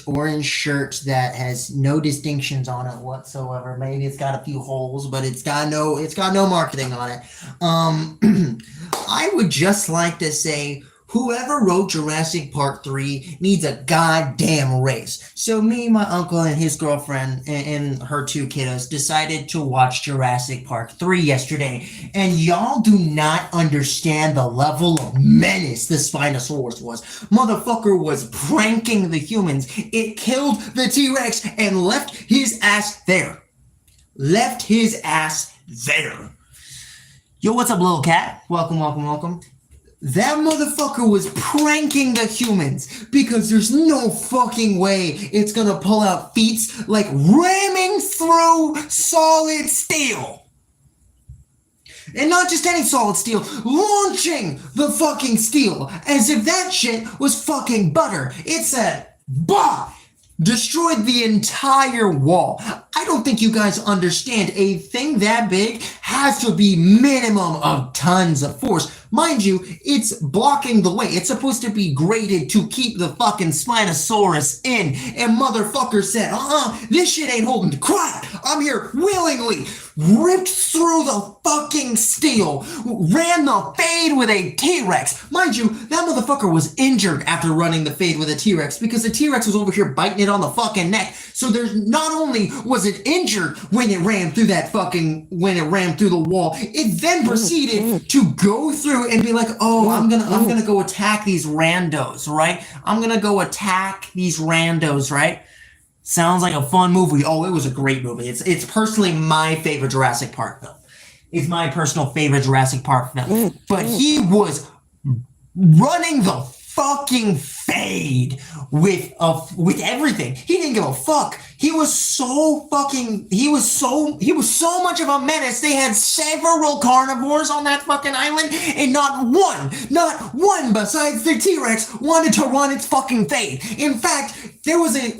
orange shirt that has no distinctions on it whatsoever. Maybe it's got a few holes, but it's got no marketing on it. I would just like to say whoever wrote Jurassic Park 3 needs a goddamn raise. So me, my uncle, and his girlfriend and her two kiddos decided to watch Jurassic Park 3 yesterday. And y'all do not understand the level of menace the Spinosaurus was. Motherfucker was pranking the humans. It killed the T-Rex and left his ass there. Left his ass there. Yo, what's up, little cat? Welcome, welcome, welcome. That motherfucker was pranking the humans because there's no fucking way it's gonna pull out feats like ramming through solid steel. And not just any solid steel, launching the fucking steel as if that shit was fucking butter. It said, bah! Destroyed the entire wall. I don't think you guys understand. A thing that big has to be minimum of tons of force. Mind you, it's blocking the way. It's supposed to be graded to keep the fucking Spinosaurus in. And motherfucker said, this shit ain't holding crap. I'm here willingly. Ripped through the fucking steel. Ran the fade with a T-Rex. Mind you, that motherfucker was injured after running the fade with a T-Rex because the T-Rex was over here biting it on the fucking neck. So there's not only was it injured when it ran through the wall, it then proceeded to go through and be like, oh, I'm gonna go attack these randos, right? I'm gonna go attack these randos, right? Sounds like a fun movie. Oh, it was a great movie. It's personally my favorite Jurassic Park film. It's my personal favorite Jurassic Park film. But he was running the fucking fade with everything. He didn't give a fuck. He was so much of a menace. They had several carnivores on that fucking island, and not one besides the T-Rex wanted to run its fucking fade. In fact, there was a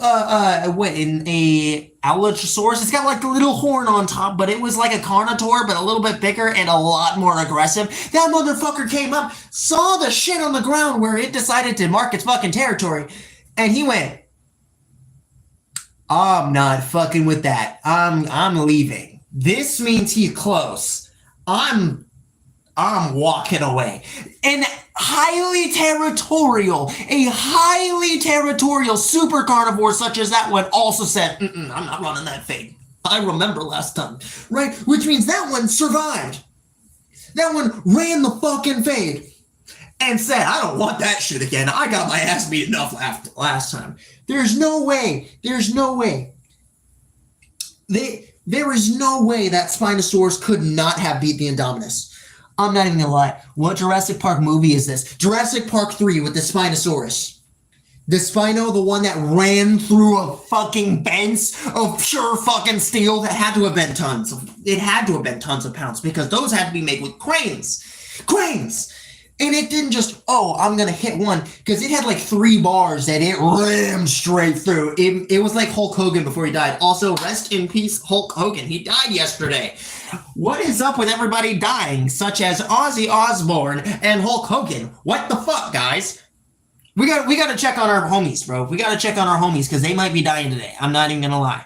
Allosaurus. It's got like the little horn on top, but it was like a Carnotaur, but a little bit bigger and a lot more aggressive. That motherfucker came up, saw the shit on the ground where it decided to mark its fucking territory, and he went, I'm not fucking with that. I'm leaving. This means he's close. I'm walking away. And a highly territorial super carnivore such as that one also said, I'm not running that fade. I remember last time, right? Which means that one survived. That one ran the fucking fade and said, I don't want that shit again. I got my ass beat enough last time. There's no way. There is no way that Spinosaurus could not have beat the Indominus. I'm not even gonna lie. What Jurassic Park movie is this? Jurassic Park 3 with the Spinosaurus. The Spino, the one that ran through a fucking fence of pure fucking steel that had to have been tons of pounds because those had to be made with cranes. And it didn't just, I'm going to hit one, because it had like 3 bars that it rammed straight through. It was like Hulk Hogan before he died. Also, rest in peace, Hulk Hogan. He died yesterday. What is up with everybody dying, such as Ozzy Osbourne and Hulk Hogan? What the fuck, guys? We got to check on our homies, bro. We got to check on our homies, because they might be dying today. I'm not even going to lie.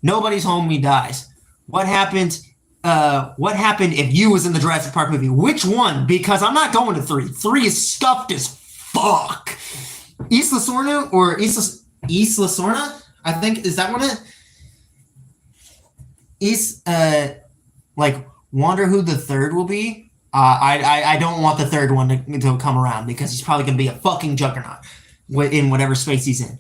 Nobody's homie dies. What happened if you was in the Jurassic Park movie? Which one? Because I'm not going to 3. 3 is stuffed as fuck. Isla Sorna or Isla Sorna? I think, is that one it? Wonder who the third will be? I don't want the third one to come around because he's probably going to be a fucking juggernaut in whatever space he's in.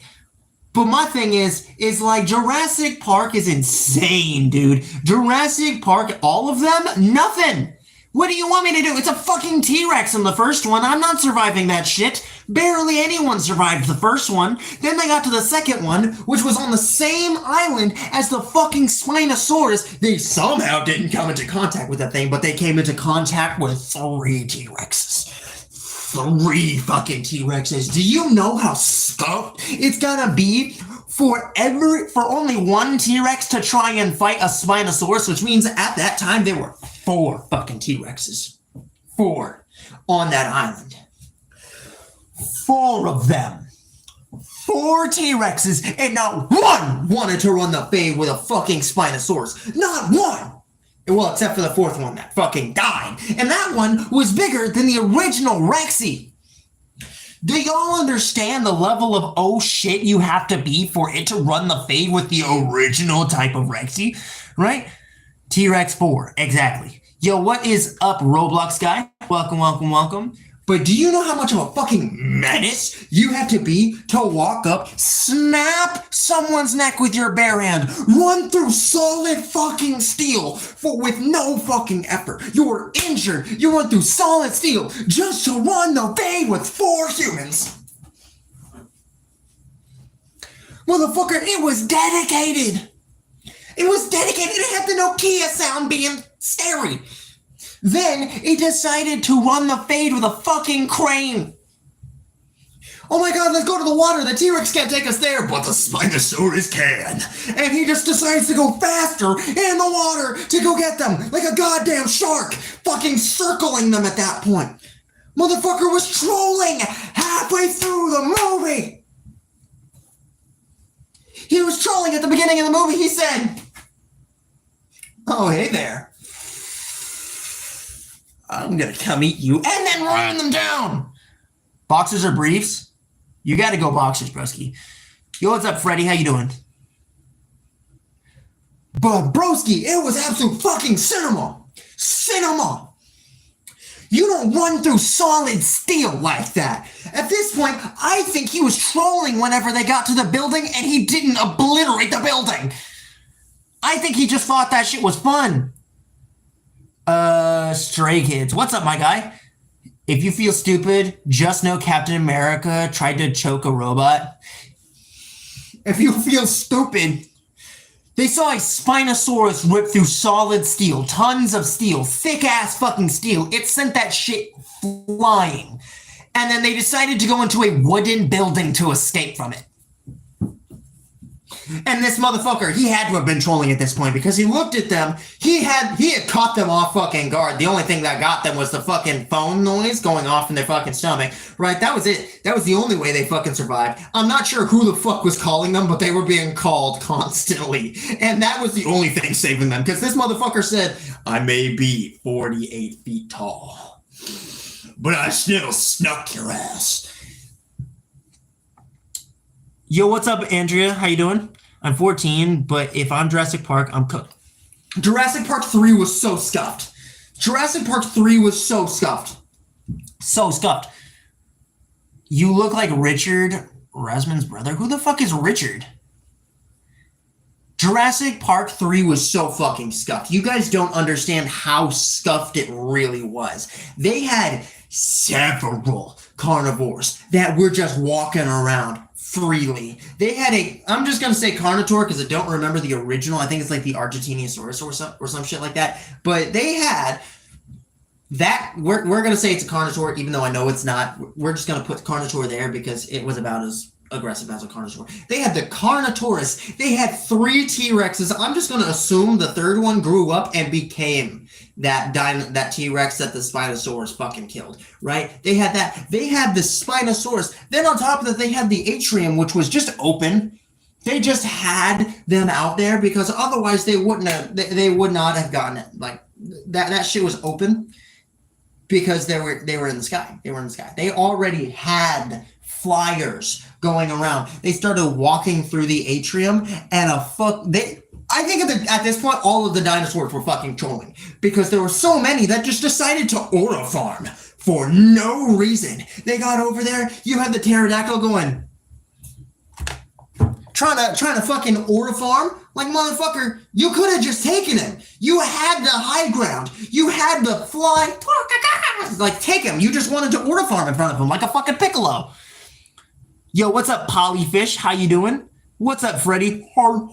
But my thing is like Jurassic Park is insane, dude. Jurassic Park, all of them, nothing. What do you want me to do? It's a fucking T-Rex in the first one. I'm not surviving that shit. Barely anyone survived the first one. Then they got to the second one, which was on the same island as the fucking Spinosaurus. They somehow didn't come into contact with that thing, but they came into contact with 3 T-Rexes. 3 fucking T-Rexes. Do you know how scoped it's gonna be for only 1 T-Rex to try and fight a Spinosaurus, which means at that time there were 4 fucking T-Rexes. 4 on that island. 4 of them. 4 T-Rexes, and not one wanted to run the fade with a fucking Spinosaurus. Not one! Well, except for the 4th one that fucking died. And that one was bigger than the original Rexy. Do y'all understand the level of oh shit you have to be for it to run the fade with the original type of Rexy? Right? T-Rex 4, exactly. Yo, what is up, Roblox guy? Welcome, welcome, welcome. But do you know how much of a fucking menace you have to be to walk up, snap someone's neck with your bare hand, run through solid fucking steel with no fucking effort? You were injured. You run through solid steel just to run the fade with 4 humans. Motherfucker, it was dedicated. It was dedicated. It had the Nokia sound being scary. Then it decided to run the fade with a fucking crane. Oh my god, let's go to the water. The T-Rex can't take us there, but the Spinosaurus can. And he just decides to go faster in the water to go get them like a goddamn shark, fucking circling them at that point. Motherfucker was trolling halfway through the movie. He was trolling at the beginning of the movie. He said, "Oh, hey there. I'm gonna come eat you," and then run them down. Boxers or briefs? You gotta go boxers, broski. Yo, what's up, Freddy? How you doing? But broski, it was absolute fucking cinema. Cinema. You don't run through solid steel like that. At this point, I think he was trolling whenever they got to the building and he didn't obliterate the building. I think he just thought that shit was fun. Stray Kids. What's up, my guy? If you feel stupid, just know Captain America tried to choke a robot. If you feel stupid, they saw a Spinosaurus rip through solid steel, tons of steel, thick-ass fucking steel. It sent that shit flying. And then they decided to go into a wooden building to escape from it. And this motherfucker, he had to have been trolling at this point because he looked at them. He had caught them off fucking guard. The only thing that got them was the fucking phone noise going off in their fucking stomach. Right? That was it. That was the only way they fucking survived. I'm not sure who the fuck was calling them, but they were being called constantly. And that was the only thing saving them because this motherfucker said, "I may be 48 feet tall, but I still snuck your ass." Yo, what's up, Andrea? How you doing? I'm 14, but if I'm Jurassic Park, I'm cooked. Jurassic Park 3 was so scuffed. Jurassic Park 3 was so scuffed. So scuffed. You look like Richard Resman's brother. Who the fuck is Richard? Jurassic Park 3 was so fucking scuffed. You guys don't understand how scuffed it really was. They had several carnivores that were just walking around freely. They had I'm just going to say Carnotaur because I don't remember the original. I think it's like the Argentinosaurus or some shit like that. But they had that. We're going to say it's a Carnotaur, even though I know it's not. We're just going to put Carnotaur there because it was about as aggressive as a Carnotaur. They had the Carnotaurus. They had 3 T-Rexes. I'm just going to assume the 3rd one grew up and became that T-Rex that the Spinosaurus fucking killed, right? They had that. They had the Spinosaurus. Then on top of that, they had the atrium, which was just open. They just had them out there because otherwise they would not have gotten it. Like that shit was open because they were in the sky. They were in the sky. They already had flyers going around. They started walking through the atrium and I think at this point, all of the dinosaurs were fucking trolling because there were so many that just decided to aura farm for no reason. They got over there. You had the pterodactyl going, trying to fucking aura farm. Like, motherfucker, you could have just taken him. You had the high ground. You had the fly. Like, take him. You just wanted to aura farm in front of him like a fucking piccolo. Yo, what's up, Polyfish? How you doing? What's up, Freddy? But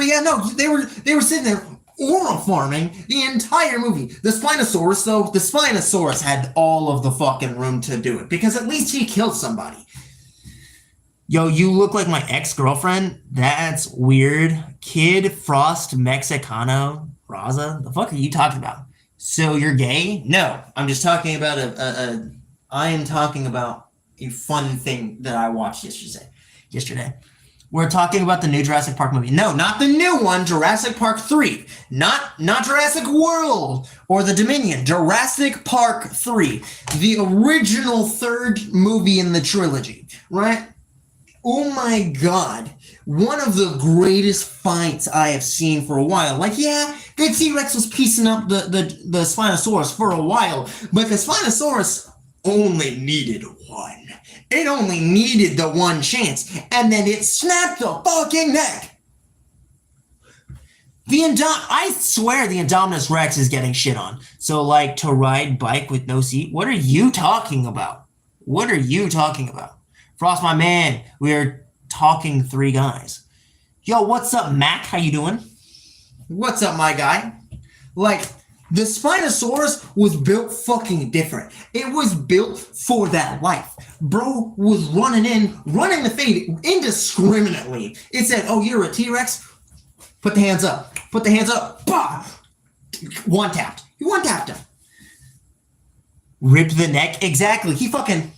yeah, no, they were sitting there aura farming the entire movie. The Spinosaurus had all of the fucking room to do it because at least he killed somebody. Yo, you look like my ex-girlfriend? That's weird. Kid Frost Mexicano Raza? The fuck are you talking about? So you're gay? No, I'm just talking about I am talking about a fun thing that I watched yesterday. We're talking about the new Jurassic Park movie. No, not the new one, Jurassic Park 3. Not Jurassic World or The Dominion. Jurassic Park 3. The original third movie in the trilogy, right? Oh my God. One of the greatest fights I have seen for a while. Like, yeah, the T-Rex was piecing up the Spinosaurus for a while, but the Spinosaurus only needed one. It only needed the one chance, and then it snapped the fucking neck. I swear the Indominus Rex is getting shit on. So, like, to ride bike with no seat? What are you talking about? What are you talking about? Frost, my man, we're talking three guys. Yo, what's up, Mac? How you doing? What's up, my guy? Like, the Spinosaurus was built fucking different. It was built for that life. Bro was running the fade indiscriminately. It said, oh, you're a T-Rex? Put the hands up. Put the hands up. Bah! One-tapped. He one-tapped him. Ripped the neck. Exactly. He fucking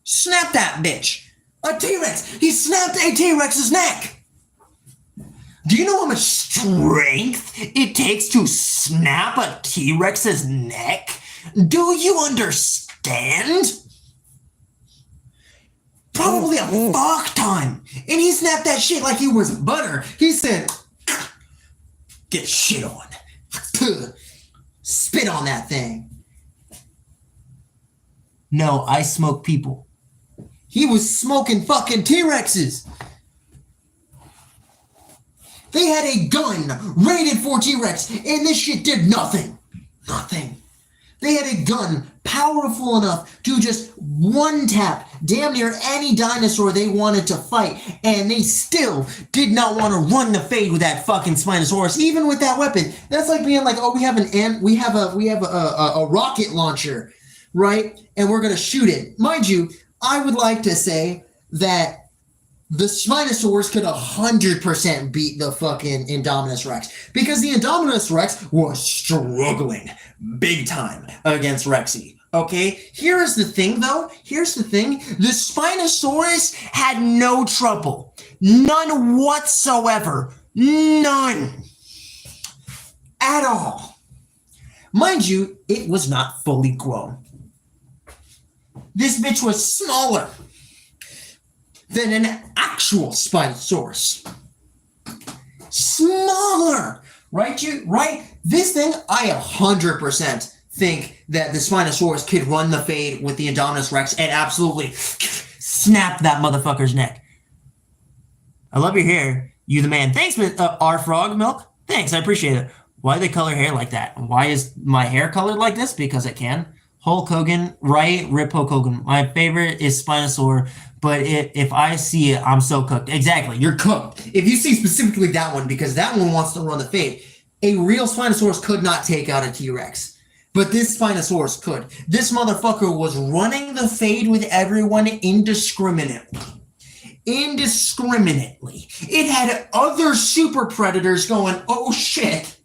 snapped that bitch. A T-Rex. He snapped a T-Rex's neck. Do you know how much strength it takes to snap a T-Rex's neck? Do you understand? Probably a fuck ton. And he snapped that shit like he was butter. He said, get shit on. Spit on that thing. No, I smoke people. He was smoking fucking T-Rexes. They had a gun rated for T-Rex, and this shit did nothing. Nothing. They had a gun powerful enough to just one-tap damn near any dinosaur they wanted to fight, and they still did not want to run the fade with that fucking Spinosaurus, even with that weapon. That's like being like, oh, we have a rocket launcher, right? And we're gonna shoot it. Mind you, I would like to say that the Spinosaurus could 100% beat the fucking Indominus Rex, because the Indominus Rex was struggling big time against Rexy. Okay, here's the thing though. Here's the thing. The Spinosaurus had no trouble. None whatsoever. None. At all. Mind you, it was not fully grown. This bitch was smaller than an actual Spinosaurus. Smaller, right? Right? This thing, I 100% think that the Spinosaurus could run the fade with the Indominus Rex and absolutely snap that motherfucker's neck. I love your hair. You the man. Thanks, R Frog Milk. Thanks, I appreciate it. Why do they color hair like that? Why is my hair colored like this? Because it can. Hulk Hogan, right? Rip Hulk Hogan. My favorite is Spinosaur, but if I see it, I'm so cooked. Exactly, you're cooked. If you see specifically that one, because that one wants to run the fade, a real Spinosaurus could not take out a T-Rex, but this Spinosaurus could. This motherfucker was running the fade with everyone indiscriminately. Indiscriminately. It had other super predators going, oh shit,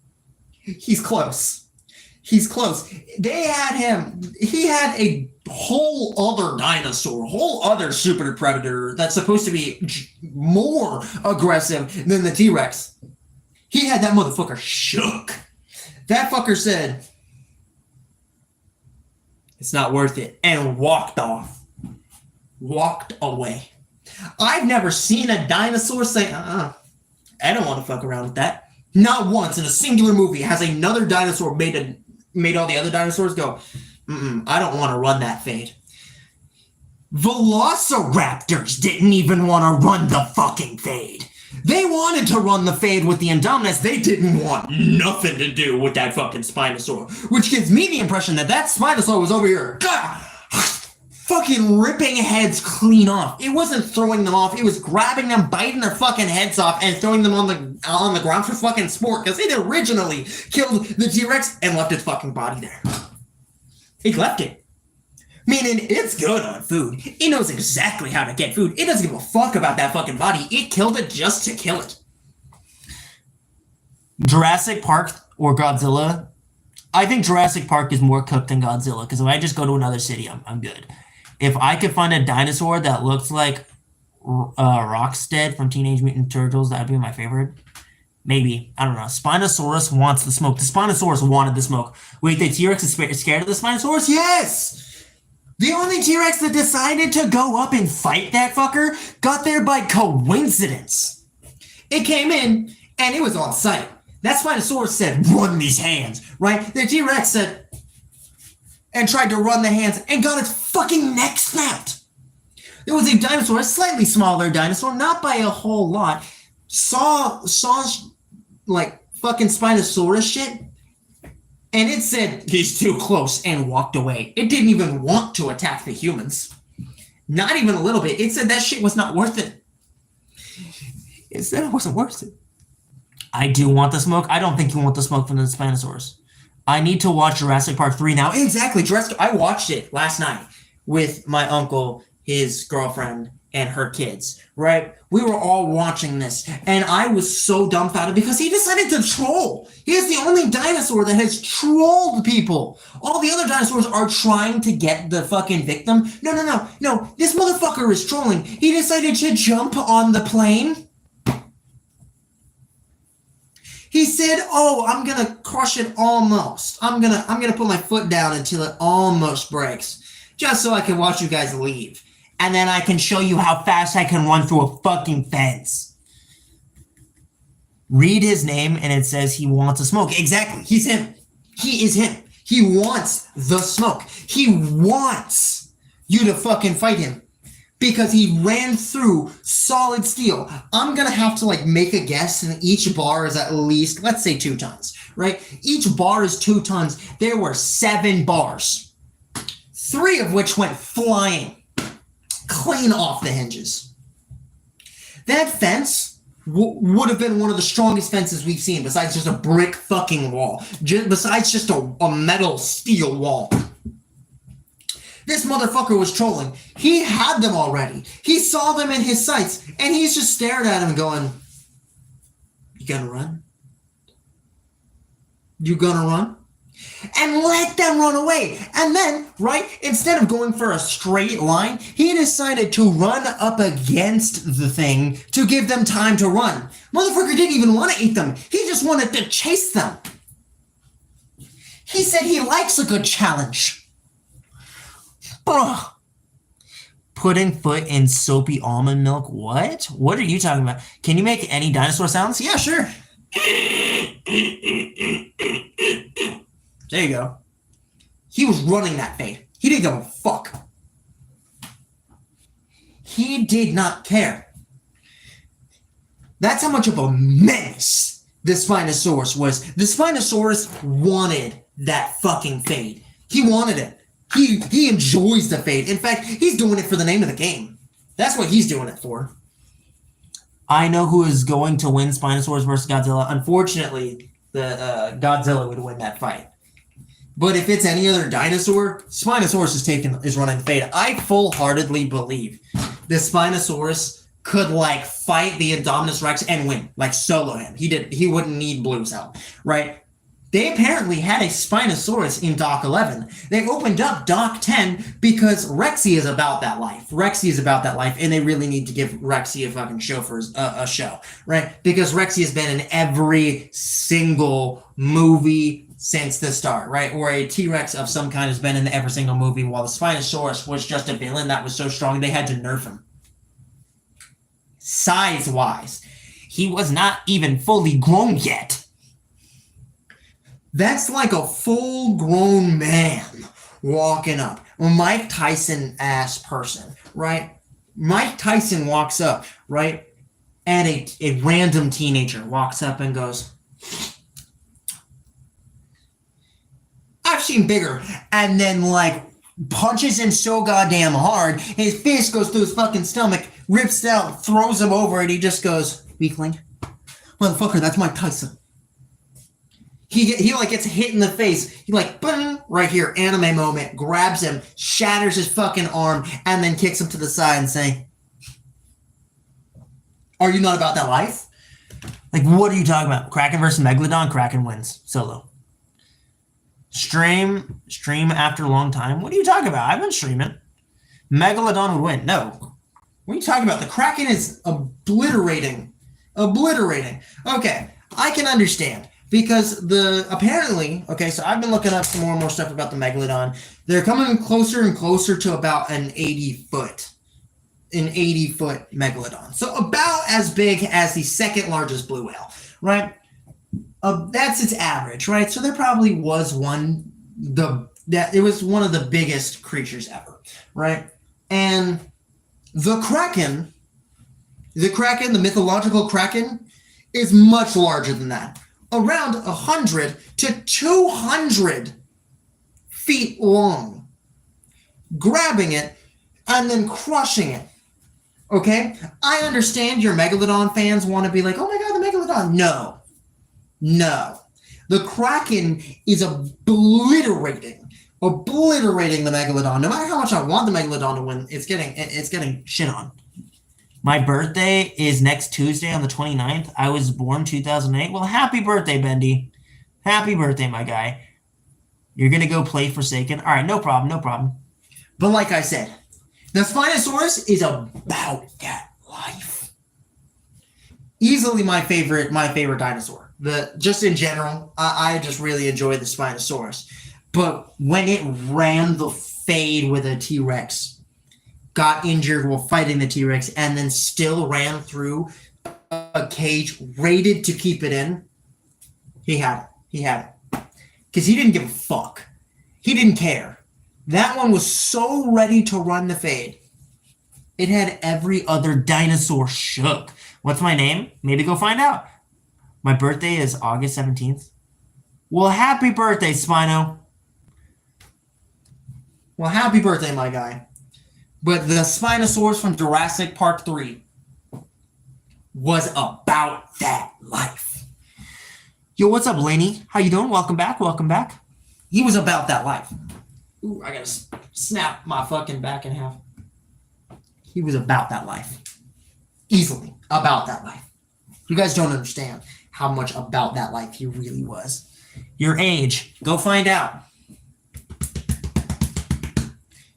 he's close. He's close. They had him. He had a whole other dinosaur, whole other super predator that's supposed to be more aggressive than the T-Rex. He had that motherfucker shook. That fucker said, it's not worth it, and walked off. Walked away. I've never seen a dinosaur say, I don't want to fuck around with that. Not once in a singular movie has another dinosaur made all the other dinosaurs go, I don't want to run that fade. Velociraptors didn't even want to run the fucking fade. They wanted to run the fade with the Indominus. They didn't want nothing to do with that fucking Spinosaur, which gives me the impression that Spinosaur was over here fucking ripping heads clean off. It wasn't throwing them off. It was grabbing them, biting their fucking heads off, and throwing them on the ground for fucking sport, because it originally killed the T-Rex and left its fucking body there. It left it. Meaning, it's good on food. It knows exactly how to get food. It doesn't give a fuck about that fucking body. It killed it just to kill it. Jurassic Park or Godzilla? I think Jurassic Park is more cooked than Godzilla, because if I just go to another city, I'm good. If I could find a dinosaur that looks like Rockstead from Teenage Mutant Ninja Turtles, that'd be my favorite. Maybe. I don't know. Spinosaurus wants the smoke. The Spinosaurus wanted the smoke. Wait, the T-Rex is scared of the Spinosaurus? Yes! The only T-Rex that decided to go up and fight that fucker got there by coincidence. It came in, and it was on sight. That Spinosaurus said, run these hands, right? The T-Rex said, and tried to run the hands, and got its fucking neck snapped. There was a dinosaur, a slightly smaller dinosaur, not by a whole lot, saw like fucking Spinosaurus shit, and it said, he's too close, and walked away. It didn't even want to attack the humans. Not even a little bit. It said that shit was not worth it. It said it wasn't worth it. I do want the smoke. I don't think you want the smoke from the Spinosaurus. I need to watch Jurassic Park 3 now. Exactly, Jurassic. I watched it last night with my uncle, his girlfriend, and her kids, right? We were all watching this, and I was so dumbfounded because he decided to troll. He is the only dinosaur that has trolled people. All the other dinosaurs are trying to get the fucking victim. No. This motherfucker is trolling. He decided to jump on the plane. He said, "Oh, I'm gonna crush it almost. I'm gonna put my foot down until it almost breaks, just so I can watch you guys leave. And then I can show you how fast I can run through a fucking fence." Read his name and it says he wants a smoke. Exactly. He's him. He is him. He wants the smoke. He wants you to fucking fight him because he ran through solid steel. I'm going to have to like make a guess, and each bar is at least, let's say 2 tons, right? Each bar is 2 tons. There were 7 bars, 3 of which went flying clean off the hinges. That fence would have been one of the strongest fences we've seen, besides just a brick fucking wall, besides just a metal steel wall. This motherfucker was trolling. He had them already. He saw them in his sights, and he's just staring at him going, you gonna run? You gonna run? And let them run away. And then, right, instead of going for a straight line, he decided to run up against the thing to give them time to run. Motherfucker didn't even want to eat them. He just wanted to chase them. He said he likes a good challenge. Ugh. Putting foot in soapy almond milk? What? What are you talking about? Can you make any dinosaur sounds? Yeah, sure. There you go. He was running that fade. He didn't give a fuck. He did not care. That's how much of a menace the Spinosaurus was. The Spinosaurus wanted that fucking fade. He wanted it. He enjoys the fade. In fact, he's doing it for the name of the game. That's what he's doing it for. I know who is going to win Spinosaurus versus Godzilla. Unfortunately, the Godzilla would win that fight. But if it's any other dinosaur, Spinosaurus is running the fade. I full-heartedly believe the Spinosaurus could like fight the Indominus Rex and win, like solo him. He wouldn't need Blue's help, right? They apparently had a Spinosaurus in Dock 11. They opened up Dock 10 because Rexy is about that life. And they really need to give Rexy a fucking show for a show, right? Because Rexy has been in every single movie since the start, right? Or a T-Rex of some kind has been in every single movie, while the Spinosaurus was just a villain that was so strong they had to nerf him. Size-wise, he was not even fully grown yet. That's like a full-grown man walking up. A Mike Tyson-ass person, right? Mike Tyson walks up, right? And a random teenager walks up and goes, I've seen bigger. And then, like, punches him so goddamn hard, his fist goes through his fucking stomach, rips it out, throws him over, and he just goes, weakling. Motherfucker, that's Mike Tyson. He like gets hit in the face. He like, boom, right here, anime moment, grabs him, shatters his fucking arm, and then kicks him to the side and saying, are you not about that life? Like, what are you talking about? Kraken versus Megalodon? Kraken wins. Solo. Stream after a long time? What are you talking about? I've been streaming. Megalodon would win. No. What are you talking about? The Kraken is obliterating. Okay, I can understand because apparently, okay, so I've been looking up some more and more stuff about the Megalodon. They're coming closer and closer to about an 80-foot Megalodon. So about as big as the second largest blue whale, right? That's its average, right? So there probably was it was one of the biggest creatures ever, right? And the Kraken, the mythological Kraken, is much larger than that. Around 100 to 200 feet long. Grabbing it and then crushing it. Okay? I understand your Megalodon fans want to be like, oh my god, the Megalodon. No. The Kraken is obliterating the Megalodon. No matter how much I want the Megalodon to win, it's getting shit on. My birthday is next Tuesday on the 29th. I was born 2008. Well, happy birthday, Bendy. Happy birthday, my guy. You're going to go play Forsaken? All right, no problem. But like I said, the Spinosaurus is about that life. Easily my favorite dinosaur. Just in general, I just really enjoy the Spinosaurus. But when it ran the fade with a T-Rex, got injured while fighting the T-Rex, and then still ran through a cage rated to keep it in, he had it. Because he didn't give a fuck. He didn't care. That one was so ready to run the fade. It had every other dinosaur shook. What's my name? Maybe go find out. My birthday is August 17th. Well, happy birthday, Spino. Well, happy birthday, my guy. But the Spinosaurus from Jurassic Park 3 was about that life. Yo, what's up, Laney? How you doing? Welcome back. He was about that life. Ooh, I gotta snap my fucking back in half. He was about that life. Easily about that life. You guys don't understand how much about that life he really was. Your age. Go find out.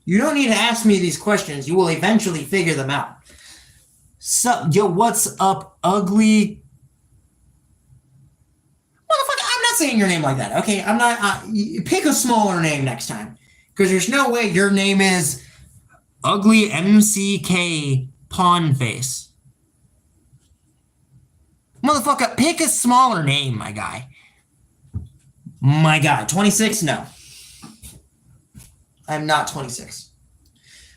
You don't need to ask me these questions. You will eventually figure them out. Yo, what's up, ugly? Motherfucker, I'm not saying your name like that, okay? I'm not. Pick a smaller name next time. Because there's no way your name is Ugly MCK Pawn Face. Motherfucker, pick a smaller name, my guy. My guy, 26? No. I'm not 26.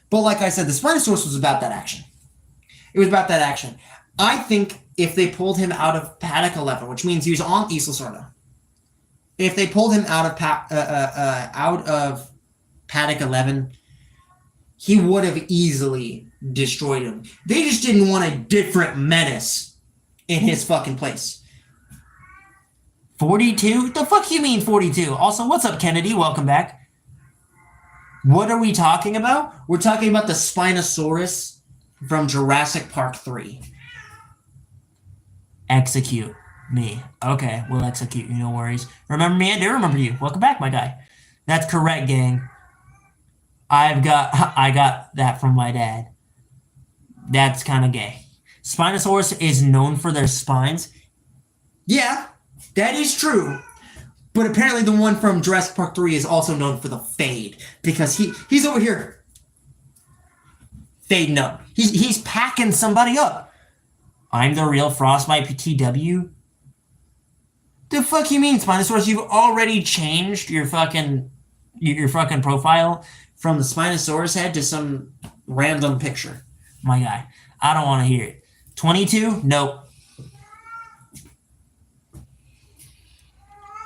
But like I said, the Spinosaurus was about that action. It was about that action. I think if they pulled him out of paddock 11, which means he was on Isla Sorna, if they pulled him out of paddock 11, he would have easily destroyed him. They just didn't want a different menace in his fucking place. 42? The fuck you mean 42? Also, what's up, Kennedy? Welcome back. What are we talking about? We're talking about the Spinosaurus from Jurassic Park 3. Execute me. Okay, we'll execute you, no worries. Remember me? I do remember you. Welcome back, my guy. That's correct, gang. I got that from my dad. That's kind of gay. Spinosaurus is known for their spines. Yeah, that is true. But apparently the one from Jurassic Park 3 is also known for the fade. Because he's over here fading up. He's packing somebody up. I'm the real Frostbyte PTW? The fuck you mean, Spinosaurus? You've already changed your fucking profile from the Spinosaurus head to some random picture. My guy, I don't want to hear it. 22? Nope.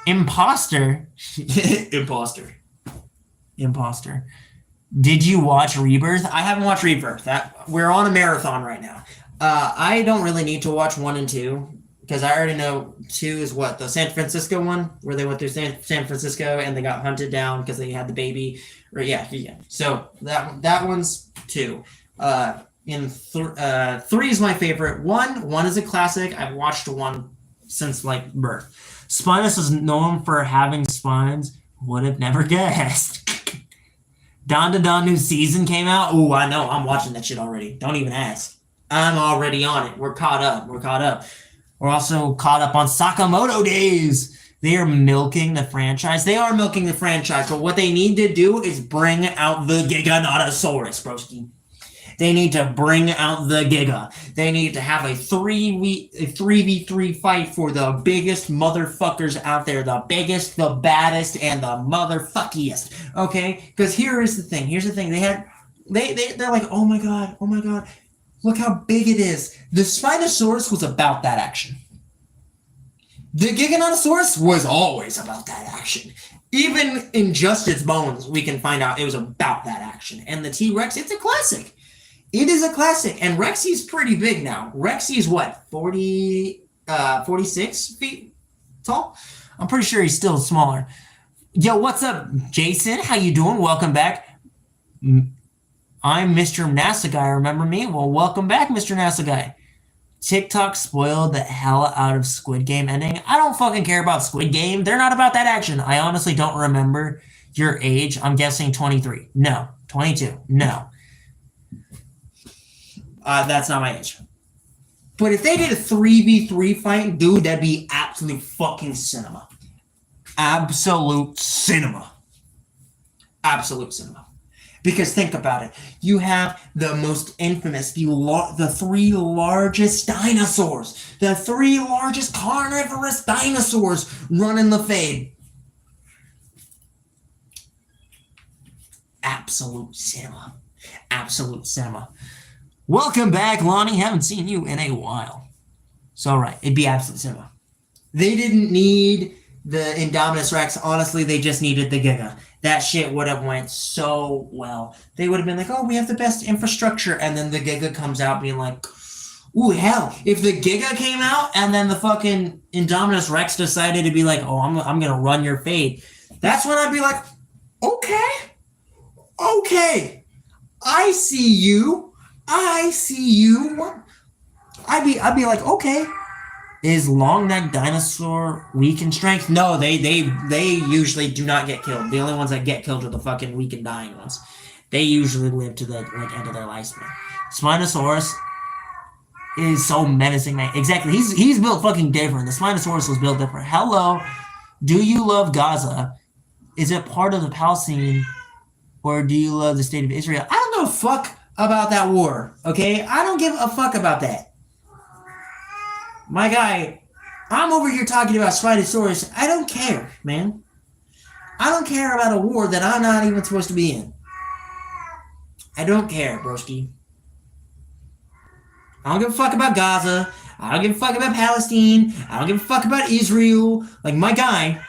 Imposter. Imposter. Did you watch Rebirth? I haven't watched Rebirth. We're on a marathon right now. I don't really need to watch 1 and 2 because I already know 2 is what, the San Francisco one where they went through San Francisco and they got hunted down because they had the baby. Or yeah. So that one's 2. 3 is my favorite. 1 is a classic. I've watched 1 since like birth. Spinus is known for having spines. Would have never guessed. Don new season came out. Ooh, I know. I'm watching that shit already. Don't even ask. I'm already on it. We're caught up. We're also caught up on Sakamoto Days. They are milking the franchise. But what they need to do is bring out the Giganotosaurus, broski. They need to bring out the Giga. They need to have a 3v3 fight for the biggest motherfuckers out there. The biggest, the baddest, and the motherfuckiest. Okay? Because here's the thing. They're like, oh my god. Look how big it is. The Spinosaurus was about that action. The Giganotosaurus was always about that action. Even in Just Its Bones, we can find out it was about that action. And the T-Rex, it's a classic. It is a classic. And Rexy's pretty big now. Rexy's what, 46 feet tall? I'm pretty sure he's still smaller. Yo, what's up, Jason? How you doing? Welcome back. I'm Mr. NASA Guy. Remember me? Well, welcome back, Mr. NASA Guy. TikTok spoiled the hell out of Squid Game ending. I don't fucking care about Squid Game. They're not about that action. I honestly don't remember your age. I'm guessing 23. No. 22. No. That's not my age. But if they did a 3v3 fight, dude, that'd be absolute fucking cinema. Absolute cinema. Because think about it. You have the most infamous, the three largest dinosaurs. The three largest carnivorous dinosaurs running the fade. Absolute cinema. Welcome back, Lonnie. Haven't seen you in a while. So, right. It'd be absolute cinema. They didn't need the Indominus Rex. Honestly, they just needed the Giga. That shit would have went so well. They would have been like, oh, we have the best infrastructure. And then the Giga comes out being like, ooh, hell. If the Giga came out and then the fucking Indominus Rex decided to be like, oh, I'm going to run your fade. That's when I'd be like, okay. I see you. I'd be like, okay. Is long-necked dinosaur weak in strength? No, they usually do not get killed. The only ones that get killed are the fucking weak and dying ones. They usually live to the end of their lifespan. Spinosaurus is so menacing, man. Exactly. He's built fucking different. The Spinosaurus was built different. Hello. Do you love Gaza? Is it part of the Palestine, or do you love the state of Israel? I don't know fuck about that war. Okay, I don't give a fuck about that. My guy, I'm over here talking about Spinosaurus. I don't care, man. I don't care about a war that I'm not even supposed to be in. I don't care, broski. I don't give a fuck about Gaza. I don't give a fuck about Palestine. I don't give a fuck about Israel. Like, my guy.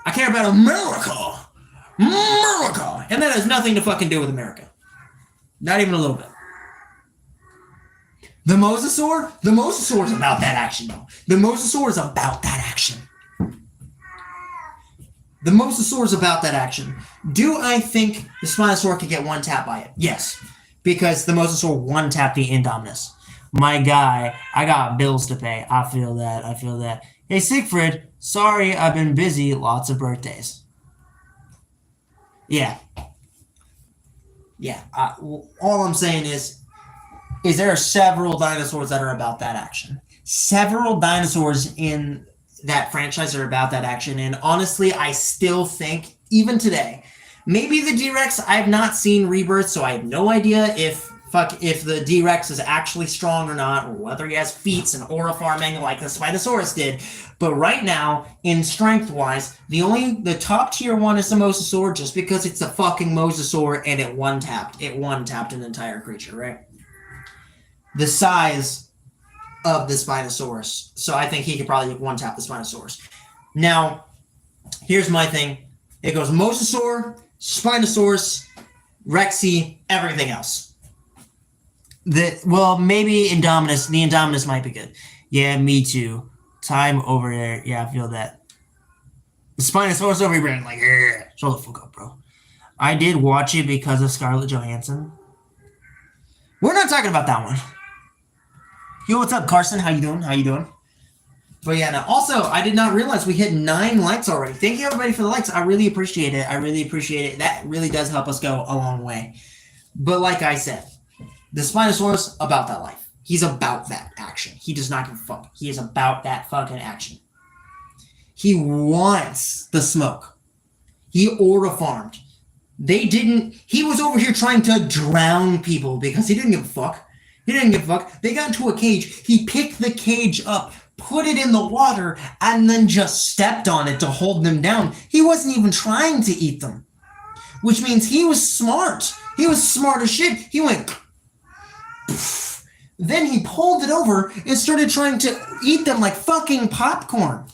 I care about America. And that has nothing to fucking do with America. Not even a little bit. The Mosasaur is about that action, though. The Mosasaur is about that action. Do I think the Spinosaur could get one tap by it? Yes. Because the Mosasaur one tapped the Indominus. My guy, I got bills to pay. I feel that. Hey, Siegfried, sorry, I've been busy. Lots of birthdays. Yeah. All I'm saying is there are several dinosaurs that are about that action. Several dinosaurs in that franchise are about that action. And honestly, I still think, even today, maybe the D-Rex, I've not seen Rebirth, so I have no idea if the D-Rex is actually strong or not, or whether he has feats and aura farming like the Spinosaurus did. But right now, in strength-wise, the top tier one is the Mosasaur, just because it's a fucking Mosasaur and it one-tapped. It one-tapped an entire creature, right? The size of the Spinosaurus. So I think he could probably one-tap the Spinosaurus. Now, here's my thing. It goes Mosasaur, Spinosaurus, Rexy, everything else. Maybe Indominus. The Indominus might be good. Yeah, me too. Time over there. Yeah, I feel that. The Spinosaurus over here, like, shut the fuck up, bro. I did watch it because of Scarlett Johansson. We're not talking about that one. Yo, what's up, Carson? How you doing? But yeah, no. Also, I did not realize we hit 9 likes already. Thank you everybody for the likes. I really appreciate it. I really appreciate it. That really does help us go a long way. But like I said, the Spinosaurus about that life. He's about that action. He does not give a fuck. He is about that fucking action. He wants the smoke. He aura farmed. He was over here trying to drown people because he didn't give a fuck. He didn't give a fuck. They got into a cage. He picked the cage up, put it in the water, and then just stepped on it to hold them down. He wasn't even trying to eat them. Which means he was smart. He was smart as shit. He went... Then he pulled it over and started trying to eat them like fucking popcorn.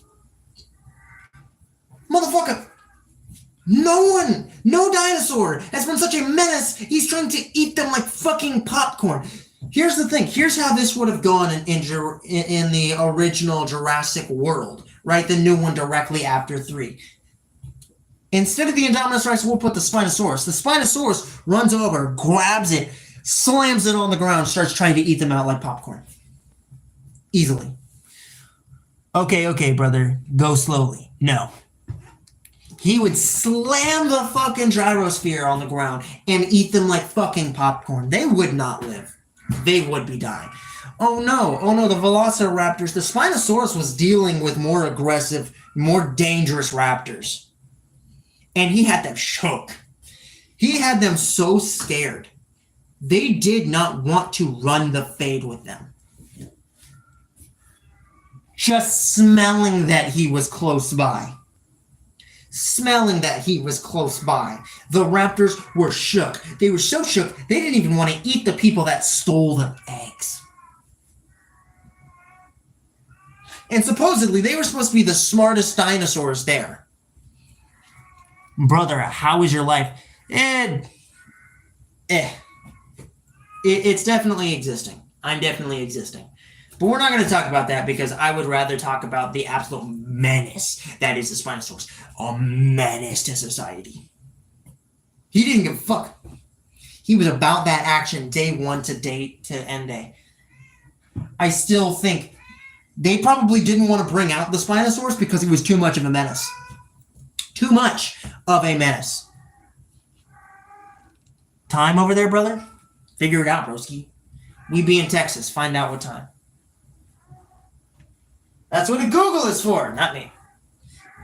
Motherfucker. No dinosaur has been such a menace. He's trying to eat them like fucking popcorn. Here's the thing. Here's how this would have gone in the original Jurassic World, right? The new one directly after 3. Instead of the Indominus, we'll put the Spinosaurus. The Spinosaurus runs over, grabs it, slams it on the ground, starts trying to eat them out like popcorn. Easily. Okay, brother. Go slowly. No. He would slam the fucking gyrosphere on the ground and eat them like fucking popcorn. They would not live. They would be dying. Oh no, the Velociraptors. The Spinosaurus was dealing with more aggressive, more dangerous raptors. And he had them shook. He had them so scared. They did not want to run the fade with them. Just smelling that he was close by. The raptors were shook. They were so shook, they didn't even want to eat the people that stole the eggs. And supposedly, they were supposed to be the smartest dinosaurs there. Brother, how is your life? It's definitely existing. I'm definitely existing. But we're not going to talk about that because I would rather talk about the absolute menace that is the Spinosaurus. A menace to society. He didn't give a fuck. He was about that action day 1 to end day. I still think they probably didn't want to bring out the Spinosaurus because he was too much of a menace. Too much of a menace. Time over there, brother? Figure it out, broski. We be in Texas. Find out what time. That's what a Google is for, not me.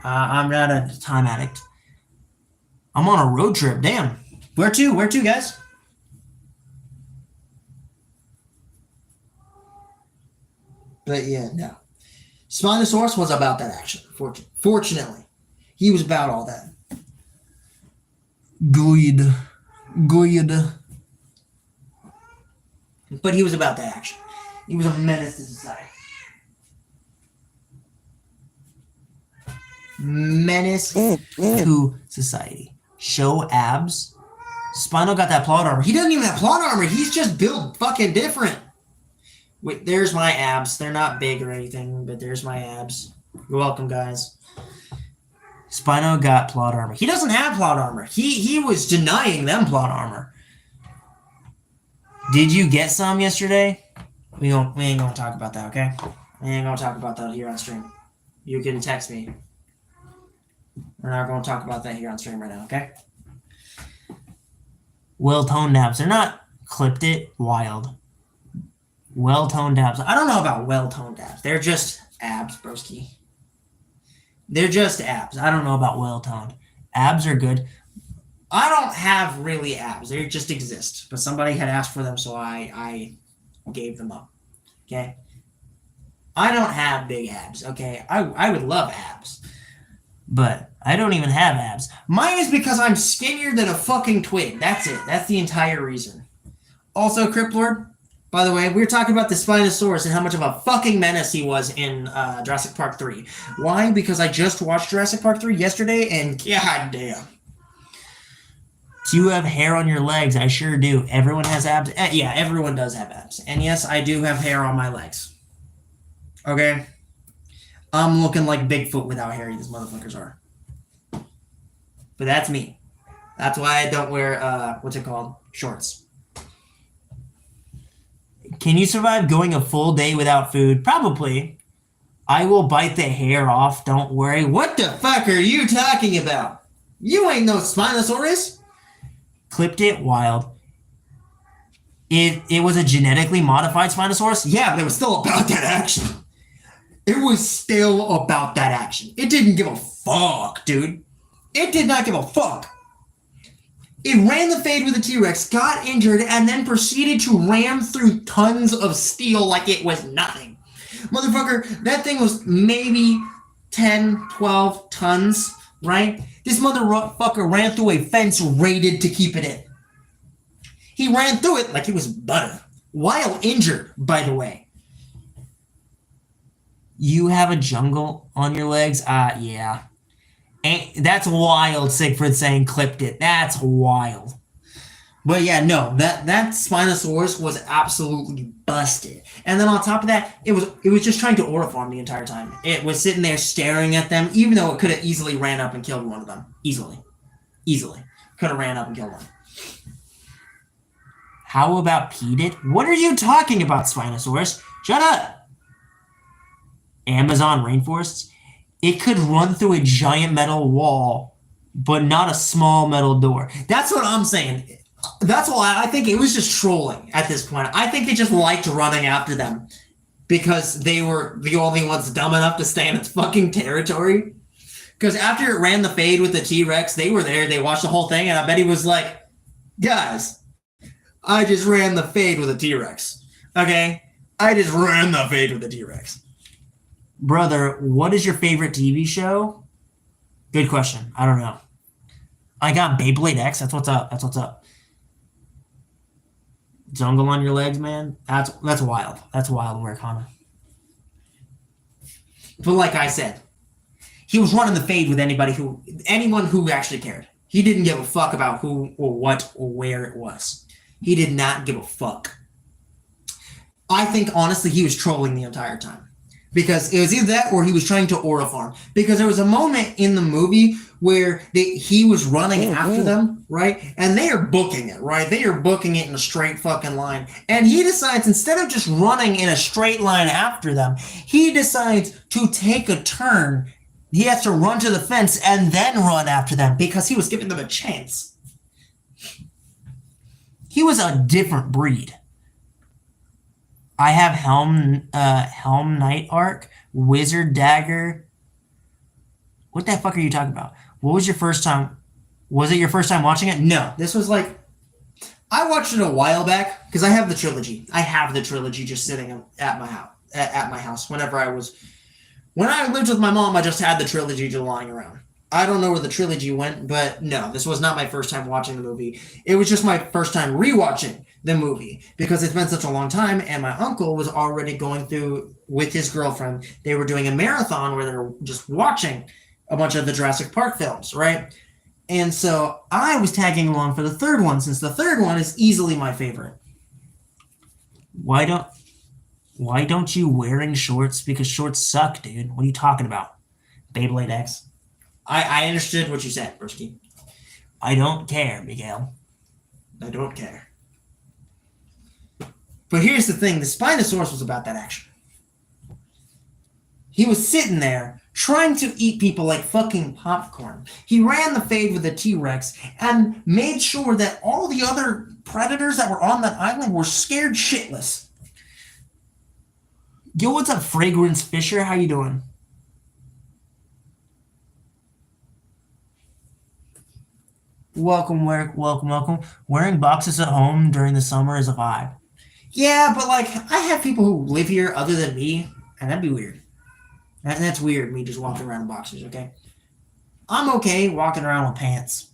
I'm not a time addict. I'm on a road trip. Damn. Where to? Where to, guys? But yeah, no. Spinosaurus was about that action. Fortunately, he was about all that. Good. But he was about that action. He was a menace to society. Menace To society. Show abs. Spino got that plot armor. He doesn't even have plot armor. He's just built fucking different. Wait, there's my abs. They're not big or anything, but there's my abs. You're welcome, guys. Spino got plot armor. He doesn't have plot armor. He was denying them plot armor. Did you get some yesterday? We ain't gonna talk about that, okay? We ain't gonna talk about that here on stream. You can text me. We're not gonna talk about that here on stream right now, okay? Well-toned abs. They're not clipped it wild. Well-toned abs. I don't know about well-toned abs. They're just abs, broski. They're just abs. I don't know about well-toned. Abs are good. I don't have really abs. They just exist. But somebody had asked for them, so I gave them up. Okay? I don't have big abs, okay? I would love abs. But I don't even have abs. Mine is because I'm skinnier than a fucking twig. That's it. That's the entire reason. Also, Cryptlord, by the way, we were talking about the Spinosaurus and how much of a fucking menace he was in Jurassic Park 3. Why? Because I just watched Jurassic Park 3 yesterday, and god damn. Do you have hair on your legs? I sure do. Everyone has abs? Yeah, everyone does have abs. And yes, I do have hair on my legs. Okay? I'm looking like Bigfoot with how hairy these motherfuckers are. But that's me. That's why I don't wear, what's it called? Shorts. Can you survive going a full day without food? Probably. I will bite the hair off. Don't worry. What the fuck are you talking about? You ain't no Spinosaurus. Clipped it wild. It was a genetically modified Spinosaurus. Yeah, but it was still about that action. It was still about that action. It didn't give a fuck, dude. It did not give a fuck. It ran the fade with the T-Rex, got injured, and then proceeded to ram through tons of steel like it was nothing. Motherfucker, that thing was maybe 10, 12 tons, right? This motherfucker ran through a fence rated to keep it in. He ran through it like it was butter, while injured, by the way. You have a jungle on your legs? Yeah. And that's wild, Siegfried saying clipped it. That's wild. But yeah, no, that Spinosaurus was absolutely busted. And then on top of that, it was just trying to Oriform the entire time. It was sitting there staring at them, even though it could have easily ran up and killed one of them. Easily. Could have ran up and killed one. How about peed it? What are you talking about, Spinosaurus? Shut up! Amazon rainforests? It could run through a giant metal wall, but not a small metal door. That's what I'm saying. That's why I think it was just trolling at this point. I think they just liked running after them because they were the only ones dumb enough to stay in its fucking territory. Because after it ran the fade with the T-Rex, they were there, they watched the whole thing, and I bet he was like, guys, I just ran the fade with a T-Rex. Okay? I just ran the fade with a T-Rex. Brother, what is your favorite TV show? Good question. I don't know. I got Beyblade X. That's what's up. Jungle on your legs, man. That's wild. That's wild work, Hana. But like I said, he was running the fade with anyone who actually cared. He didn't give a fuck about who or what or where it was. He did not give a fuck. I think honestly he was trolling the entire time. Because it was either that or he was trying to Oriform. Because there was a moment in the movie where he was running after them, right? And they are booking it, right? They are booking it in a straight fucking line. And he decides, instead of just running in a straight line after them, he decides to take a turn. He has to run to the fence and then run after them because he was giving them a chance. He was a different breed. I have Helm Knight Arc, Wizard Dagger. What the fuck are you talking about? What was your first time? Was it your first time watching it? No, this was like, I watched it a while back because I have the trilogy. I have the trilogy just sitting at my house. At my house, when I lived with my mom, I just had the trilogy just lying around. I don't know where the trilogy went, but no, this was not my first time watching the movie. It was just my first time rewatching the movie because it's been such a long time, and my uncle was already going through with his girlfriend. They were doing a marathon where they were just watching a bunch of the Jurassic Park films, right? And so I was tagging along for the third one, since the third one is easily my favorite. Why don't you wearing shorts? Because shorts suck, dude. What are you talking about? Beyblade X. I understood what you said, Brisky. I don't care, Miguel. I don't care. But here's the thing. The Spinosaurus was about that action. He was sitting there trying to eat people like fucking popcorn. He ran the fade with the T-Rex and made sure that all the other predators that were on that island were scared shitless. Yo, what's up, Fragrance Fisher? How you doing? Welcome. Wearing boxes at home during the summer is a vibe. Yeah, but like, I have people who live here other than me, and that'd be weird. And that's weird, me just walking around in boxers, okay? I'm okay walking around with pants.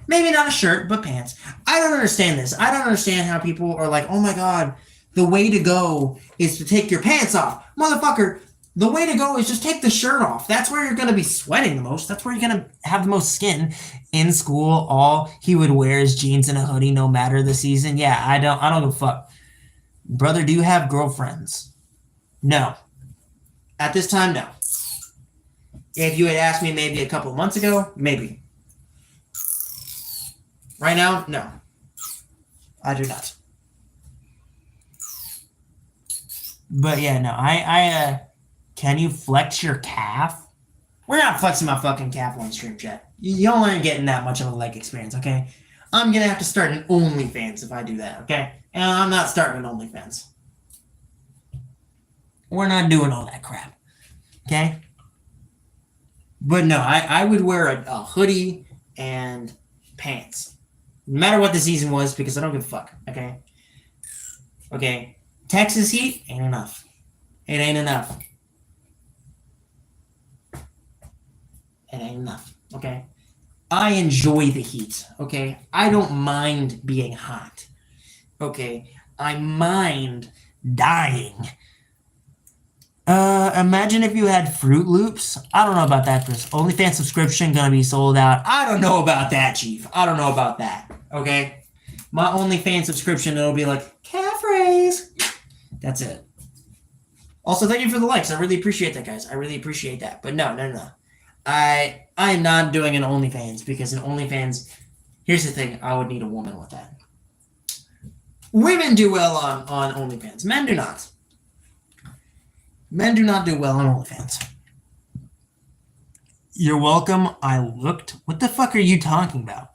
Maybe not a shirt, but pants. I don't understand this. I don't understand how people are like, oh my God, the way to go is to take your pants off. Motherfucker, the way to go is just take the shirt off. That's where you're going to be sweating the most. That's where you're going to have the most skin. In school, all he would wear is jeans and a hoodie no matter the season. Yeah, I don't give a fuck. Brother, do you have girlfriends? No. At this time, no. If you had asked me maybe a couple of months ago, maybe. Right now, no. I do not. But yeah, no, Can you flex your calf? We're not flexing my fucking calf on stream, chat. Y'all aren't getting that much of a leg experience, okay? I'm gonna have to start an OnlyFans if I do that, okay? And I'm not starting an OnlyFans. We're not doing all that crap, okay? But no, I would wear a hoodie and pants. No matter what the season was, because I don't give a fuck, okay? Okay, Texas heat ain't enough. It ain't enough. It ain't enough, okay? I enjoy the heat, okay? I don't mind being hot, okay? I mind dying. Imagine if you had Fruit Loops. I don't know about that, Chris. OnlyFans subscription gonna be sold out. I don't know about that, Chief. I don't know about that, okay? My OnlyFans subscription, it'll be like, calf raise. That's it. Also, thank you for the likes. I really appreciate that, guys. I really appreciate that. But no. I am not doing an OnlyFans because an OnlyFans, here's the thing, I would need a woman with that. Women do well on OnlyFans. Men do not. Men do not do well on OnlyFans. You're welcome. I looked. What the fuck are you talking about?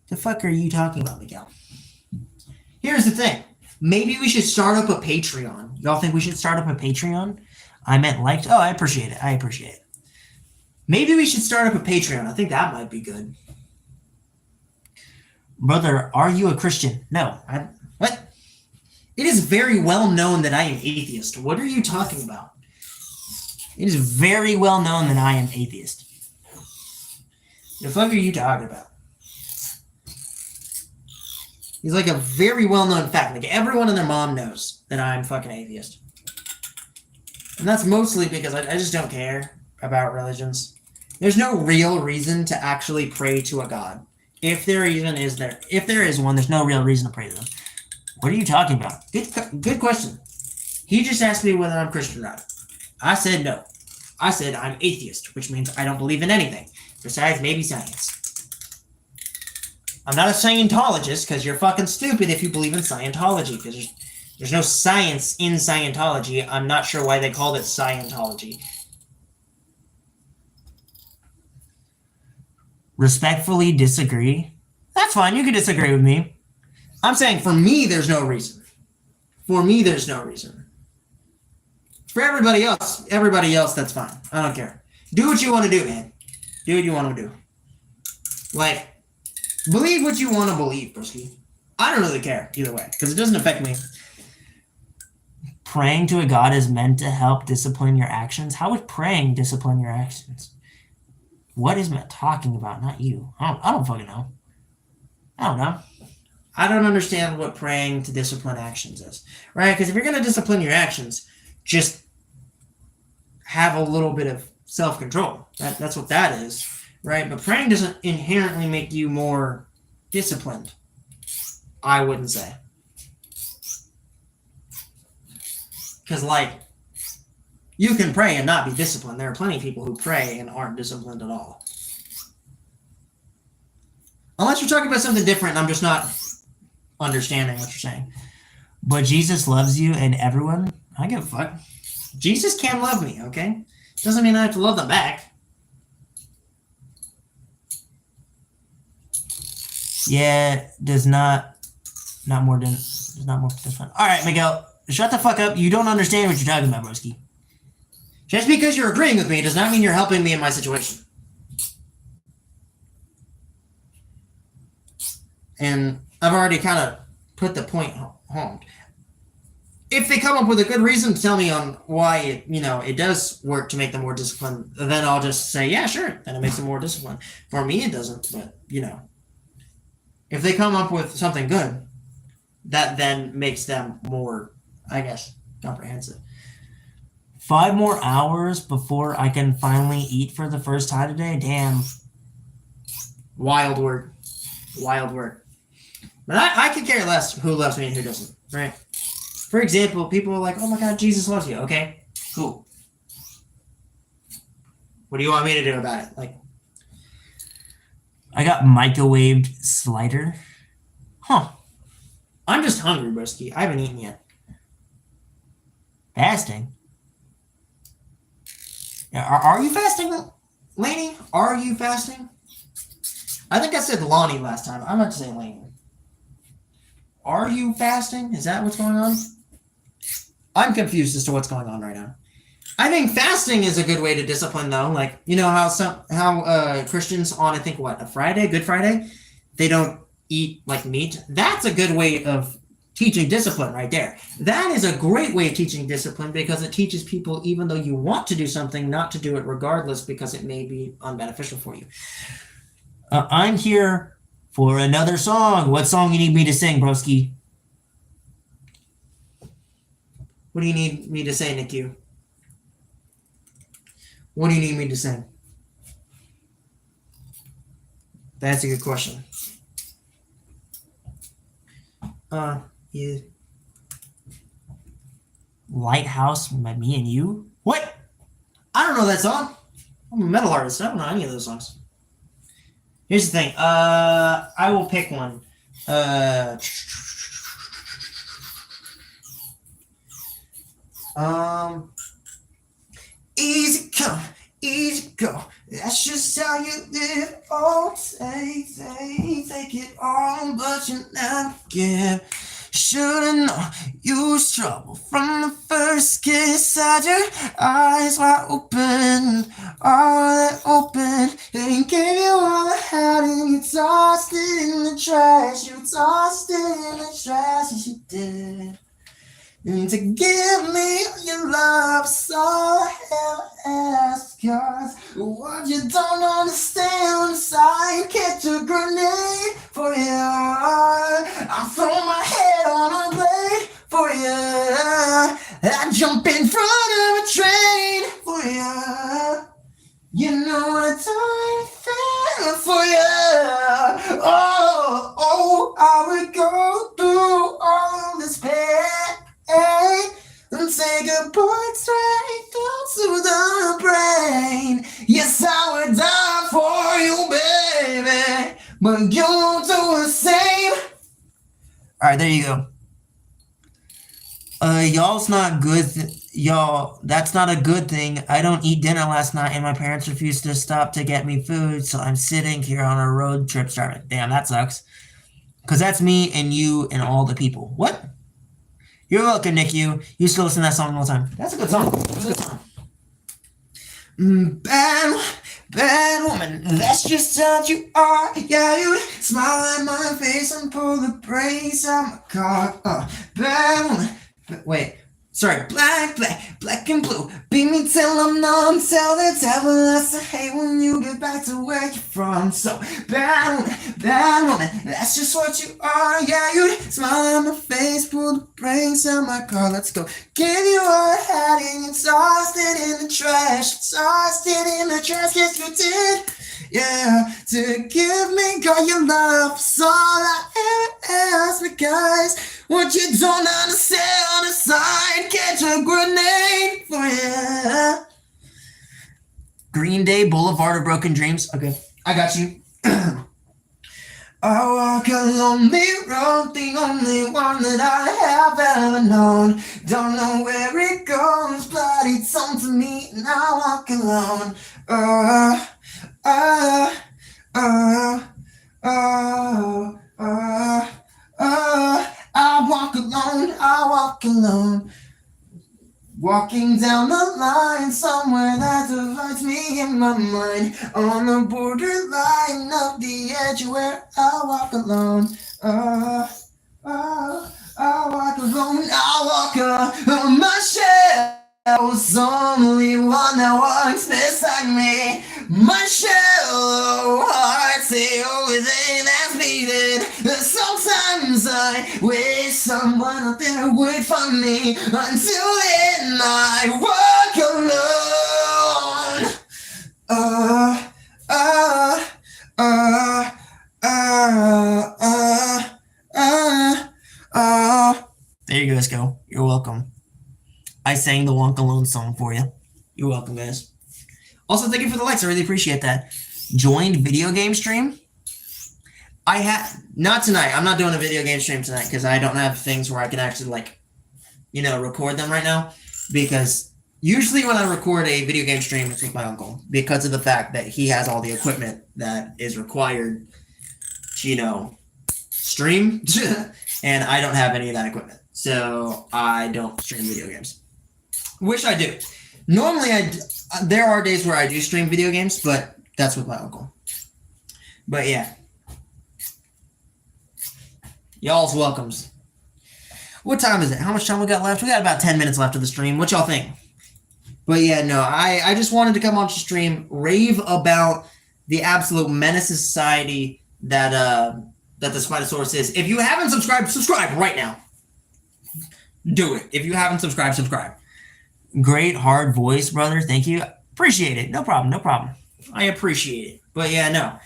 The fuck are you talking about, Miguel? Here's the thing. Maybe we should start up a Patreon. Y'all think we should start up a Patreon? I meant liked. Oh, I appreciate it. I appreciate it. Maybe we should start up a Patreon. I think that might be good. Brother, are you a Christian? No. What? It is very well known that I am atheist. What are you talking about? It is very well known that I am atheist. The fuck are you talking about? He's like a very well-known fact. Like everyone and their mom knows that I'm fucking atheist. And that's mostly because I just don't care about religions. There's no real reason to actually pray to a god. If there is one, there's no real reason to pray to them. What are you talking about? Good question. He just asked me whether I'm Christian or not. I said no. I said I'm atheist, which means I don't believe in anything besides maybe science. I'm not a Scientologist because you're fucking stupid if you believe in Scientology because there's no science in Scientology. I'm not sure why they called it Scientology. Respectfully disagree. That's fine. You can disagree with me. I'm saying for me, there's no reason. For me, there's no reason. For everybody else, that's fine. I don't care. Do what you want to do, man. Do what you want to do. Like, believe what you want to believe, broski. I don't really care either way because it doesn't affect me. Praying to a god is meant to help discipline your actions. How would praying discipline your actions? What is Matt talking about? Not you. I don't fucking know. I don't know. I don't understand what praying to discipline actions is, right? Because if you're going to discipline your actions, just have a little bit of self-control. That's what that is, right? But praying doesn't inherently make you more disciplined, I wouldn't say. Because, like, you can pray and not be disciplined. There are plenty of people who pray and aren't disciplined at all. Unless you're talking about something different, I'm just not understanding what you're saying. But Jesus loves you and everyone. I give a fuck. Jesus can love me, okay? Doesn't mean I have to love them back. Yeah, does not more discipline. All right, Miguel, shut the fuck up. You don't understand what you're talking about, broski. Just because you're agreeing with me does not mean you're helping me in my situation. And I've already kind of put the point home. If they come up with a good reason to tell me on why it does work to make them more disciplined, then I'll just say, yeah, sure, then it makes them more disciplined. For me, it doesn't, but, if they come up with something good, that then makes them more, I guess, comprehensive. 5 more hours before I can finally eat for the first time today? Damn. Wild work. Wild work. But I could care less who loves me and who doesn't, right? For example, people are like, oh my God, Jesus loves you. Okay, cool. What do you want me to do about it? Like, I got microwaved slider. Huh. I'm just hungry, broski. I haven't eaten yet. Fasting? Yeah, are you fasting, Lainey? Are you fasting? I think I said Lonnie last time. I meant to say Lainey. Are you fasting? Is that what's going on? I'm confused as to what's going on right now. I think fasting is a good way to discipline, though. Like, you know how Christians on, I think, what, a Friday, Good Friday, they don't eat like meat. That's a good way of teaching discipline right there. That is a great way of teaching discipline because it teaches people, even though you want to do something, not to do it regardless because it may be unbeneficial for you. I'm here for another song. What song you need me to sing, broski? What do you need me to say, Niku? What do you need me to sing? That's a good question. Yeah. Lighthouse by Me and You? What? I don't know that song. I'm a metal artist. I don't know any of those songs. Here's the thing. I will pick one. Easy come, easy go. That's just how you live. Oh, take it all, but you never give. Should've known you was trouble from the first kiss. Had your eyes wide open, all that open. And gave you all I had, and you tossed it in the trash. You tossed it in the trash, yes you did. And to give me your love, so I ask, cause what you don't understand inside, catch a grenade for you. I'll throw my head on a blade for you. I jump in front of a train for you. You know I die for you. Oh, I would go through all this pain and take a bullet straight to the brain. Yes, I would die for you, baby, but you won't do the same. All right, there you go. Y'all's not good. Y'all, that's not a good thing. I don't eat dinner last night, and my parents refused to stop to get me food, so I'm sitting here on a road trip starving. Damn, that sucks. Because that's me and you and all the people. What? You're welcome, Nick. You used to listen to that song all the time. That's a good song. That's a good song. Bad woman, that's just how you are. Yeah, you smile at my face and pull the brakes out my car. Bad woman. Wait, sorry, black and blue. Beat me till I'm numb. Tell the devil that's I hate when you get back to where you're from. So bad woman, that's just what you are. Yeah, you smile at my face, pull the brakes out my car. Let's go. Give you all I had and you tossed it in the trash. Tossed it in the trash, yes you did. Yeah, to give me all your love, that's all I ever ask. Because what you don't understand on the side, catch a grenade for you. Green Day, Boulevard of Broken Dreams. Okay, I got you. I walk a lonely road, the only one that I have ever known. Don't know where it goes, but it's on to me, and I walk alone. I walk alone. Walking down the line, somewhere that divides me in my mind. On the borderline of the edge where I walk alone. I walk alone, I walk on my shell's only one that walks beside me. My shallow heart's the only thing that's needed. Sometimes I wish someone out there would find me. Until then I walk alone. There you guys go. You're welcome. I sang the Walk Alone song for you. You're welcome, guys. Also, thank you for the likes. I really appreciate that. Joined video game stream. I have not tonight. I'm not doing a video game stream tonight because I don't have things where I can actually record them right now. Because Usually when I record a video game stream, it's with my uncle because of the fact that he has all the equipment that is required to, stream. And I don't have any of that equipment. So I don't stream video games. Wish I do. Normally, there are days where I do stream video games, but that's with my uncle. But yeah. Y'all's welcomes. What time is it? How much time we got left? We got about 10 minutes left of the stream. What y'all think? But yeah, no, I just wanted to come on to stream, rave about the absolute menace to society that the Spinosaurus is. If you haven't subscribed, subscribe right now. Do it. If you haven't subscribed, subscribe. Great hard voice, brother. Thank you. Appreciate it. No problem. No problem. I appreciate it. But yeah, no.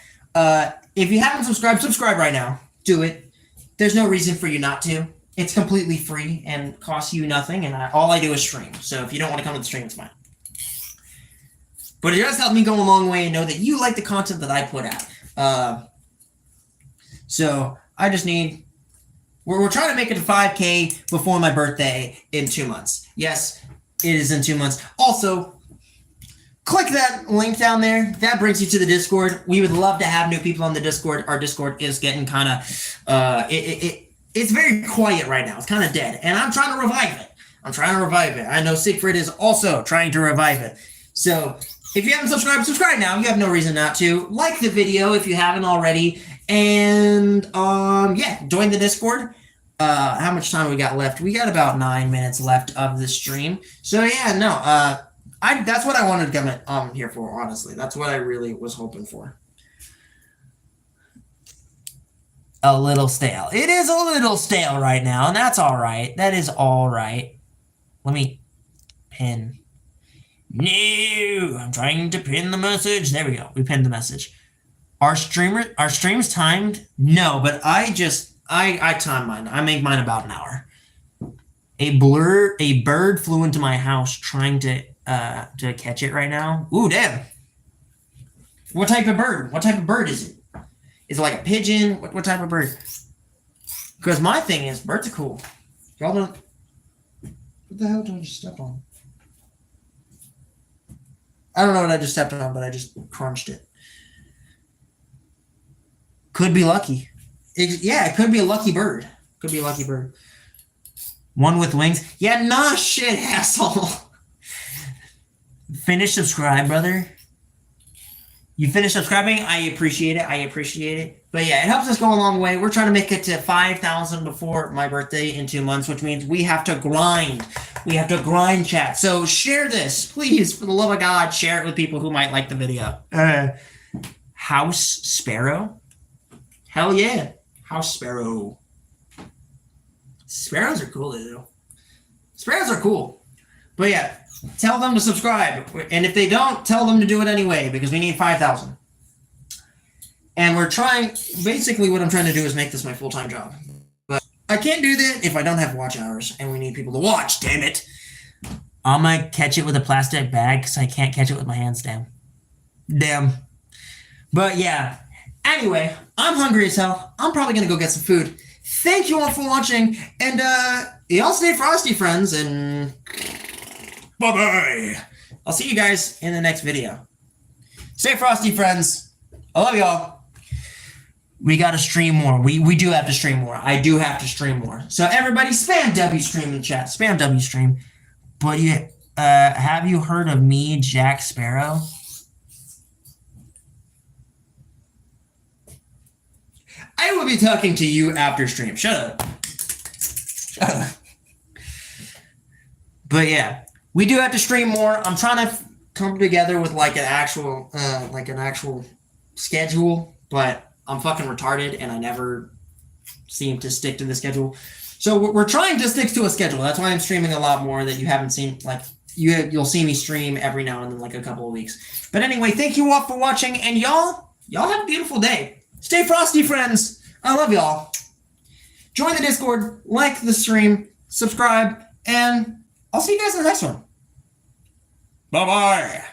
If you haven't subscribed, subscribe right now. Do it. There's no reason for you not to. It's completely free and costs you nothing, and all I do is stream. So if you don't want to come to the stream, it's fine. But it does help me go a long way and know that you like the content that I put out. So I just need... We're trying to make it to 5K before my birthday in 2 months. Yes, it is in 2 months. Also, click that link down there. That brings you to the Discord. We would love to have new people on the Discord. Our Discord is getting kind of... It's very quiet right now. It's kind of dead. And I'm trying to revive it. I know Siegfried is also trying to revive it. So if you haven't subscribed, subscribe now. You have no reason not to. Like the video if you haven't already. And yeah, join the Discord. How much time we got left? We got about 9 minutes left of the stream. So yeah, no, that's what I wanted to come here for, honestly. That's what I really was hoping for. A little stale. It is a little stale right now, and that's all right. That is all right. Let me pin. No, I'm trying to pin the message. There we go. We pinned the message. Our stream's timed? No, but I time mine. I make mine about an hour. A bird flew into my house trying to catch it right now. Ooh, damn. What type of bird? What type of bird is it? Is it like a pigeon? What type of bird? Because my thing is, birds are cool. Y'all don't... What the hell did I just step on? I don't know what I just stepped on, but I just crunched it. Could be lucky. It could be a lucky bird. Could be a lucky bird. One with wings. Yeah, nah, shit, asshole. Finish subscribe, brother. You finished subscribing? I appreciate it. But yeah, it helps us go a long way. We're trying to make it to 5,000 before my birthday in 2 months, which means we have to grind. We have to grind, chat. So share this, please, for the love of God. Share it with people who might like the video. House Sparrow? Hell yeah. House Sparrow. Sparrows are cool, though. Sparrows are cool. But yeah. Tell them to subscribe. And if they don't, tell them to do it anyway, because we need 5,000. And we're trying, basically what I'm trying to do is make this my full-time job. But I can't do that if I don't have watch hours, and we need people to watch, damn it. I'm going to catch it with a plastic bag, because I can't catch it with my hands, damn. But yeah, anyway, I'm hungry as hell. I'm probably going to go get some food. Thank you all for watching, and y'all stay frosty, friends, and... Bye-bye. I'll see you guys in the next video. Stay frosty, friends. I love y'all. We got to stream more. We do have to stream more. I do have to stream more. So everybody spam W stream in the chat. Spam W stream. But have you heard of me, Jack Sparrow? I will be talking to you after stream. Shut up. But yeah. We do have to stream more. I'm trying to come together with like an actual schedule, but I'm fucking retarded and I never seem to stick to the schedule. So we're trying to stick to a schedule. That's why I'm streaming a lot more that you haven't seen. Like you'll see me stream every now and then, like a couple of weeks. But anyway, thank you all for watching, and y'all have a beautiful day. Stay frosty, friends. I love y'all. Join the Discord, like the stream, subscribe, and I'll see you guys in the next one. Bye-bye.